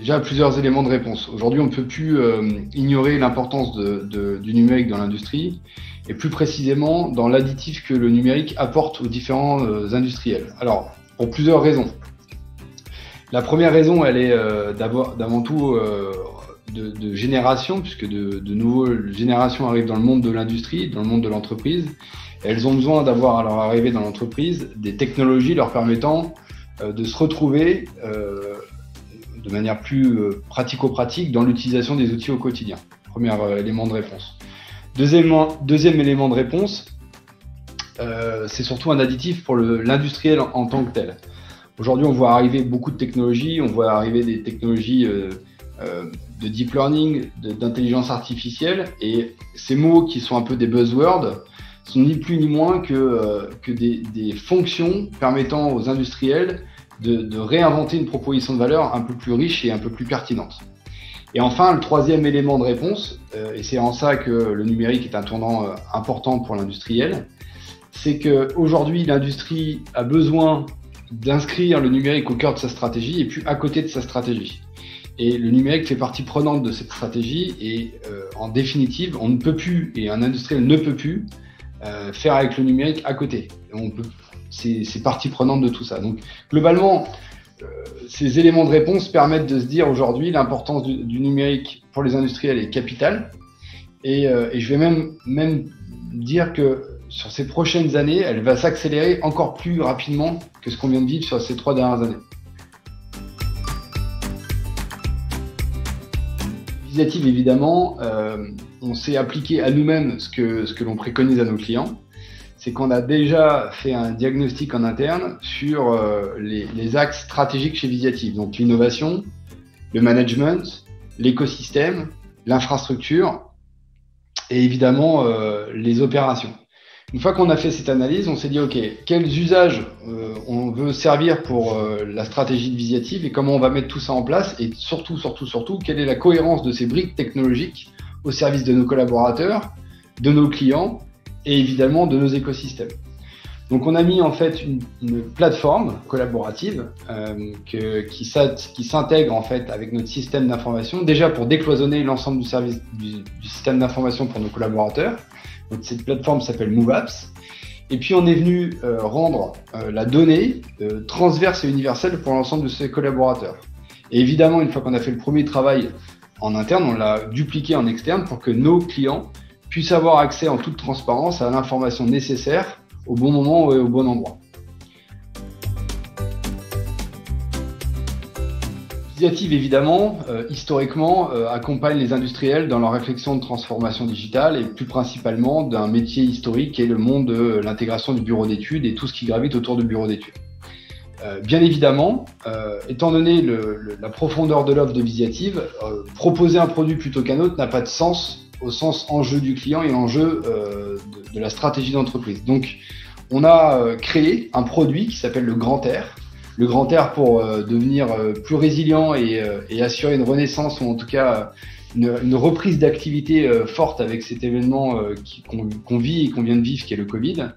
déjà plusieurs éléments de réponse. Aujourd'hui, on ne peut plus ignorer l'importance du numérique dans l'industrie et plus précisément dans l'additif que le numérique apporte aux différents industriels. Alors, pour plusieurs raisons. La première raison, elle est d'avant tout de génération, puisque de nouvelles générations arrivent dans le monde de l'industrie, dans le monde de l'entreprise. Elles ont besoin d'avoir à leur arrivée dans l'entreprise des technologies leur permettant de se retrouver de manière plus pratico-pratique dans l'utilisation des outils au quotidien. Premier élément de réponse. Deuxième élément de réponse, c'est surtout un additif pour l'industriel en tant que tel. Aujourd'hui, on voit arriver beaucoup de technologies, on voit arriver des technologies de deep learning, d'intelligence artificielle, et ces mots qui sont un peu des buzzwords sont ni plus ni moins que des fonctions permettant aux industriels de réinventer une proposition de valeur un peu plus riche et un peu plus pertinente. Et enfin, le troisième élément de réponse, et c'est en ça que le numérique est un tournant important pour l'industriel, c'est qu'aujourd'hui, l'industrie a besoin d'inscrire le numérique au cœur de sa stratégie et puis à côté de sa stratégie. Et le numérique fait partie prenante de cette stratégie et en définitive, on ne peut plus, et un industriel ne peut plus, faire avec le numérique à côté. C'est partie prenante de tout ça. Donc globalement, ces éléments de réponse permettent de se dire aujourd'hui l'importance du numérique pour les industriels est capitale. Et je vais même dire que sur ces prochaines années, elle va s'accélérer encore plus rapidement que ce qu'on vient de vivre sur ces 3 dernières années. Visiative, évidemment, on s'est appliqué à nous-mêmes ce que l'on préconise à nos clients. C'est qu'on a déjà fait un diagnostic en interne sur les axes stratégiques chez Visiative. Donc l'innovation, le management, l'écosystème, l'infrastructure et évidemment les opérations. Une fois qu'on a fait cette analyse, on s'est dit ok, quels usages on veut servir pour la stratégie de Visiative et comment on va mettre tout ça en place et surtout, quelle est la cohérence de ces briques technologiques au service de nos collaborateurs, de nos clients et évidemment de nos écosystèmes. Donc on a mis en fait une plateforme collaborative qui s'intègre en fait avec notre système d'information, déjà pour décloisonner l'ensemble du service du système d'information pour nos collaborateurs. Donc cette plateforme s'appelle MoveApps. Et puis on est venu rendre la donnée transverse et universelle pour l'ensemble de ses collaborateurs. Et évidemment, une fois qu'on a fait le premier travail en interne, on l'a dupliqué en externe pour que nos clients puissent avoir accès en toute transparence à l'information nécessaire au bon moment et au bon endroit. Visiative, évidemment, historiquement, accompagne les industriels dans leur réflexion de transformation digitale et plus principalement d'un métier historique qui est le monde de l'intégration du bureau d'études et tout ce qui gravite autour du bureau d'études. Bien évidemment, étant donné la profondeur de l'offre de Visiative, proposer un produit plutôt qu'un autre n'a pas de sens au sens enjeu du client et enjeu de la stratégie d'entreprise. Donc, on a créé un produit qui s'appelle le Grand Air. Le Grand Air pour devenir plus résilient et assurer une renaissance ou en tout cas une reprise d'activité forte avec cet événement qu'on vit et qu'on vient de vivre qui est le Covid,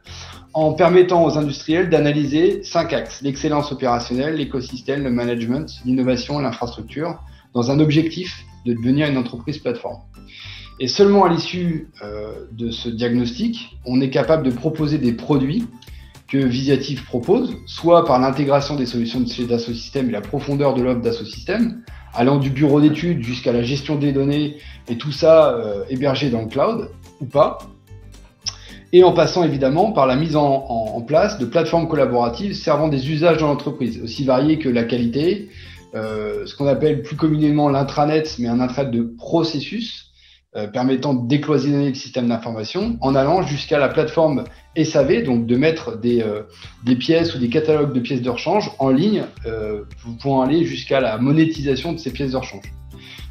en permettant aux industriels d'analyser 5 axes: l'excellence opérationnelle, l'écosystème, le management, l'innovation, l'infrastructure, dans un objectif de devenir une entreprise plateforme. Et seulement à l'issue de ce diagnostic, on est capable de proposer des produits que Visiative propose, soit par l'intégration des solutions de chez Dassault Systèmes et la profondeur de l'offre Dassault Systèmes, allant du bureau d'études jusqu'à la gestion des données, et tout ça hébergé dans le cloud, ou pas, et en passant évidemment par la mise en place de plateformes collaboratives servant des usages dans l'entreprise, aussi variés que la qualité, ce qu'on appelle plus communément l'intranet, mais un intranet de processus, permettant de décloisonner le système d'information, en allant jusqu'à la plateforme SAV, donc de mettre des pièces ou des catalogues de pièces de rechange en ligne pour aller jusqu'à la monétisation de ces pièces de rechange.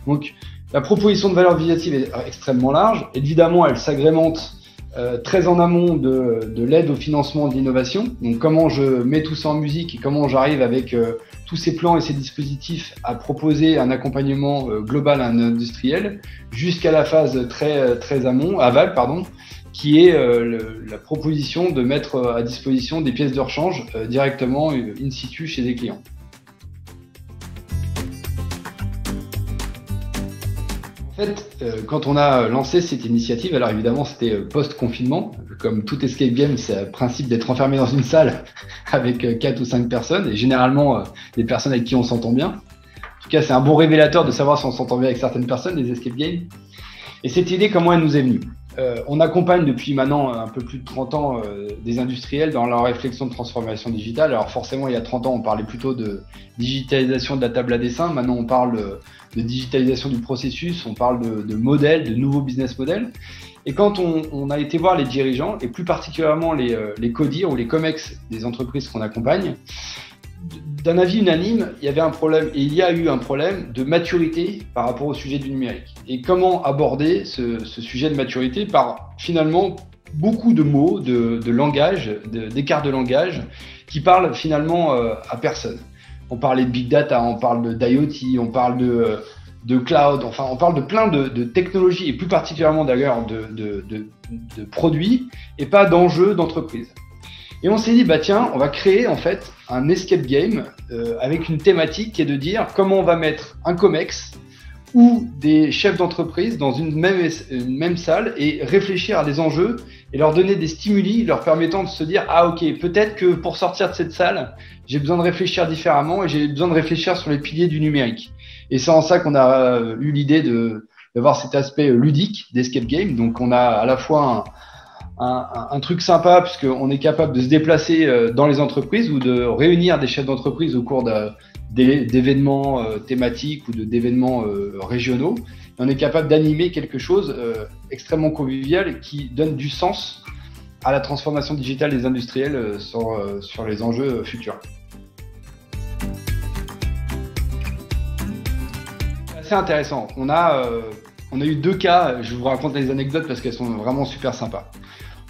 Donc la proposition de valeur Visiative est extrêmement large. Évidemment, elle s'agrémente très en amont de l'aide au financement de l'innovation. Donc comment je mets tout ça en musique et comment j'arrive avec tous ces plans et ces dispositifs à proposer un accompagnement global à un industriel jusqu'à la phase très aval, qui est la proposition de mettre à disposition des pièces de rechange directement in situ chez des clients. En fait, quand on a lancé cette initiative, alors évidemment c'était post-confinement, comme tout escape game, c'est le principe d'être enfermé dans une salle avec 4 ou 5 personnes, et généralement des personnes avec qui on s'entend bien. En tout cas, c'est un bon révélateur de savoir si on s'entend bien avec certaines personnes, les escape games. Et cette idée, comment elle nous est venue? On accompagne depuis maintenant un peu plus de 30 ans des industriels dans leur réflexion de transformation digitale. Alors forcément, il y a 30 ans, on parlait plutôt de digitalisation de la table à dessin. Maintenant, on parle de digitalisation du processus, on parle de modèles, de nouveaux business models. Et quand on a été voir les dirigeants, et plus particulièrement les CODIR ou les COMEX des entreprises qu'on accompagne, d'un avis unanime, il y avait un problème, et il y a eu un problème de maturité par rapport au sujet du numérique. Et comment aborder ce sujet de maturité par finalement beaucoup de mots, de langage, d'écart de langage qui parlent finalement à personne. On parlait de big data, on parle d'IoT, on parle de cloud, enfin on parle de plein de technologies et plus particulièrement d'ailleurs de produits et pas d'enjeux d'entreprise. Et on s'est dit, bah tiens, on va créer en fait un escape game avec une thématique qui est de dire comment on va mettre un COMEX ou des chefs d'entreprise dans une même salle et réfléchir à des enjeux et leur donner des stimuli leur permettant de se dire, ah ok, peut-être que pour sortir de cette salle, j'ai besoin de réfléchir différemment et j'ai besoin de réfléchir sur les piliers du numérique. Et c'est en ça qu'on a eu l'idée d'avoir cet aspect ludique d'escape game. Donc on a à la fois un truc sympa puisqu'on est capable de se déplacer dans les entreprises ou de réunir des chefs d'entreprise au cours d'événements thématiques ou d'événements régionaux. Et on est capable d'animer quelque chose extrêmement convivial qui donne du sens à la transformation digitale des industriels sur les enjeux futurs. C'est assez intéressant. On a eu 2 cas, je vous raconte les anecdotes parce qu'elles sont vraiment super sympas.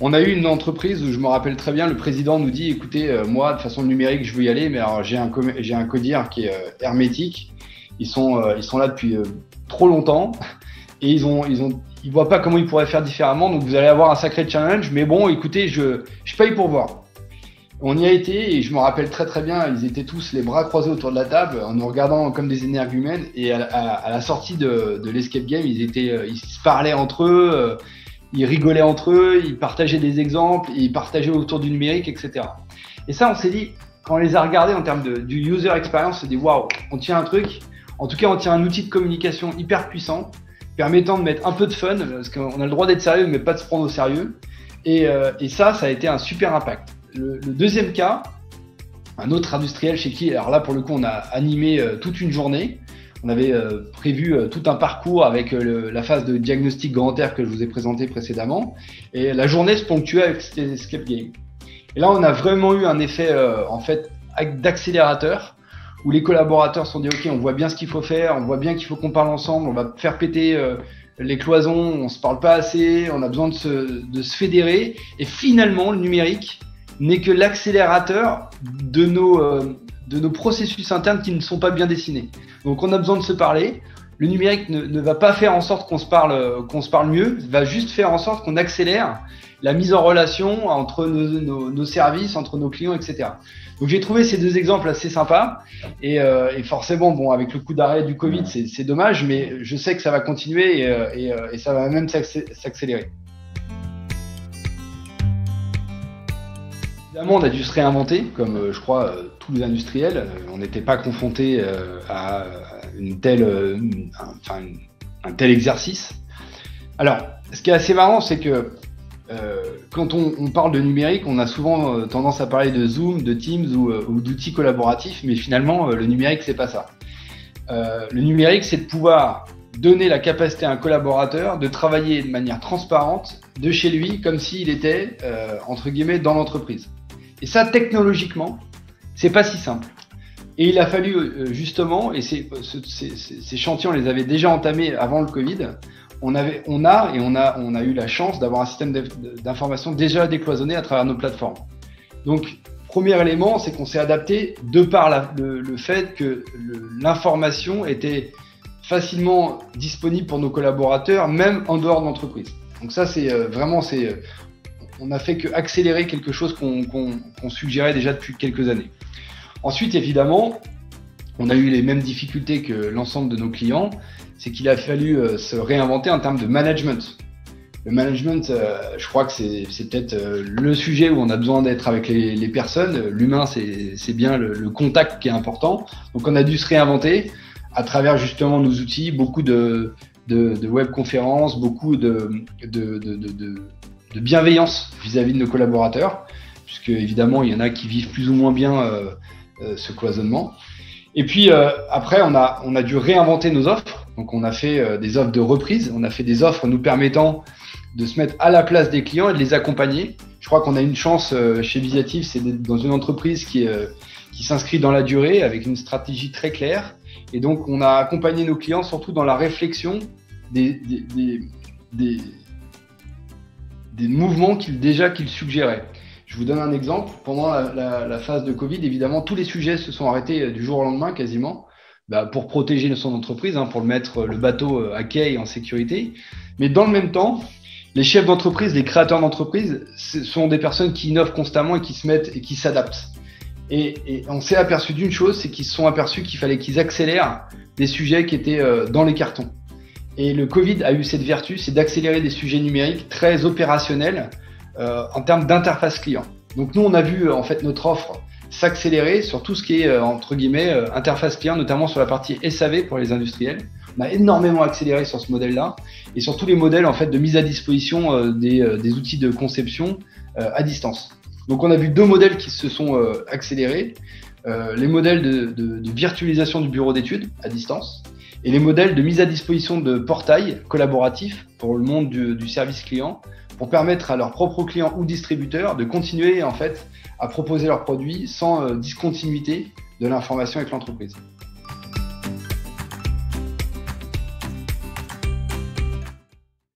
On a eu une entreprise où je me rappelle très bien, le président nous dit, écoutez, moi, de façon numérique, je veux y aller, mais alors j'ai un CODIR qui est hermétique. Ils sont là depuis trop longtemps et ils voient pas comment ils pourraient faire différemment. Donc vous allez avoir un sacré challenge, mais bon, écoutez, je paye pour voir. On y a été et je me rappelle très très bien, ils étaient tous les bras croisés autour de la table en nous regardant comme des énergumènes. Et à la sortie de l'escape game, ils se parlaient entre eux. Ils rigolaient entre eux, ils partageaient des exemples, ils partageaient autour du numérique, etc. Et ça, on s'est dit, quand on les a regardés en termes du user experience, on s'est dit, waouh, on tient un truc, en tout cas, on tient un outil de communication hyper puissant, permettant de mettre un peu de fun, parce qu'on a le droit d'être sérieux, mais pas de se prendre au sérieux. Et ça a été un super impact. Le deuxième cas, un autre industriel chez qui, alors là, pour le coup, on a animé toute une journée. On avait prévu tout un parcours avec la phase de diagnostic grand air que je vous ai présenté précédemment. Et la journée se ponctuait avec cet escape game. Et là, on a vraiment eu un effet en fait d'accélérateur où les collaborateurs se sont dit ok, on voit bien ce qu'il faut faire, on voit bien qu'il faut qu'on parle ensemble, on va faire péter les cloisons, on se parle pas assez, on a besoin de se fédérer. Et finalement, le numérique n'est que l'accélérateur de nos processus internes qui ne sont pas bien dessinés. Donc on a besoin de se parler. Le numérique ne va pas faire en sorte qu'on se parle mieux, il va juste faire en sorte qu'on accélère la mise en relation entre nos services, entre nos clients, etc. Donc j'ai trouvé ces 2 exemples assez sympas et forcément, bon, avec le coup d'arrêt du Covid, c'est dommage, mais je sais que ça va continuer et ça va même s'accélérer. Évidemment, on a dû se réinventer, comme je crois tous les industriels. On n'était pas confronté à un tel exercice. Alors, ce qui est assez marrant, c'est que quand on parle de numérique, on a souvent tendance à parler de Zoom, de Teams ou d'outils collaboratifs, mais finalement, le numérique, c'est pas ça. Le numérique, c'est de pouvoir donner la capacité à un collaborateur de travailler de manière transparente de chez lui, comme s'il était, entre guillemets, dans l'entreprise. Et ça, technologiquement, c'est pas si simple. Et il a fallu justement, et ces chantiers, on les avait déjà entamés avant le Covid, on a eu la chance d'avoir un système d'information déjà décloisonné à travers nos plateformes. Donc, premier élément, c'est qu'on s'est adapté de par le fait que l'information était facilement disponible pour nos collaborateurs, même en dehors de l'entreprise. Donc ça, c'est vraiment, on n'a fait qu'accélérer quelque chose qu'on suggérait déjà depuis quelques années. Ensuite, évidemment, on a eu les mêmes difficultés que l'ensemble de nos clients, c'est qu'il a fallu se réinventer en termes de management. Le management, je crois que c'est peut-être le sujet où on a besoin d'être avec les personnes. L'humain, c'est bien le contact qui est important. Donc, on a dû se réinventer à travers justement nos outils, beaucoup de webconférences, beaucoup de bienveillance vis-à-vis de nos collaborateurs, puisque évidemment, il y en a qui vivent plus ou moins bien ce cloisonnement. Et puis après, on a dû réinventer nos offres. Donc, on a fait des offres de reprise. On a fait des offres nous permettant de se mettre à la place des clients et de les accompagner. Je crois qu'on a une chance chez Visiative, c'est d'être dans une entreprise qui s'inscrit dans la durée avec une stratégie très claire. Et donc, on a accompagné nos clients surtout dans la réflexion des mouvements qu'ils suggéraient. Je vous donne un exemple. Pendant la phase de Covid, évidemment, tous les sujets se sont arrêtés du jour au lendemain quasiment, pour protéger son entreprise, pour le mettre le bateau à quai et en sécurité. Mais dans le même temps, les chefs d'entreprise, les créateurs d'entreprise, ce sont des personnes qui innovent constamment et qui se mettent et qui s'adaptent. Et on s'est aperçu d'une chose, c'est qu'ils se sont aperçus qu'il fallait qu'ils accélèrent des sujets qui étaient dans les cartons. Et le Covid a eu cette vertu, c'est d'accélérer des sujets numériques très opérationnels en termes d'interface client. Donc nous, on a vu en fait notre offre s'accélérer sur tout ce qui est entre guillemets interface client, notamment sur la partie SAV pour les industriels. On a énormément accéléré sur ce modèle-là et sur tous les modèles en fait de mise à disposition des outils de conception à distance. Donc on a vu deux modèles qui se sont accélérés, les modèles de virtualisation du bureau d'études à distance et les modèles de mise à disposition de portails collaboratifs pour le monde du service client pour permettre à leurs propres clients ou distributeurs de continuer en fait à proposer leurs produits sans discontinuité de l'information avec l'entreprise.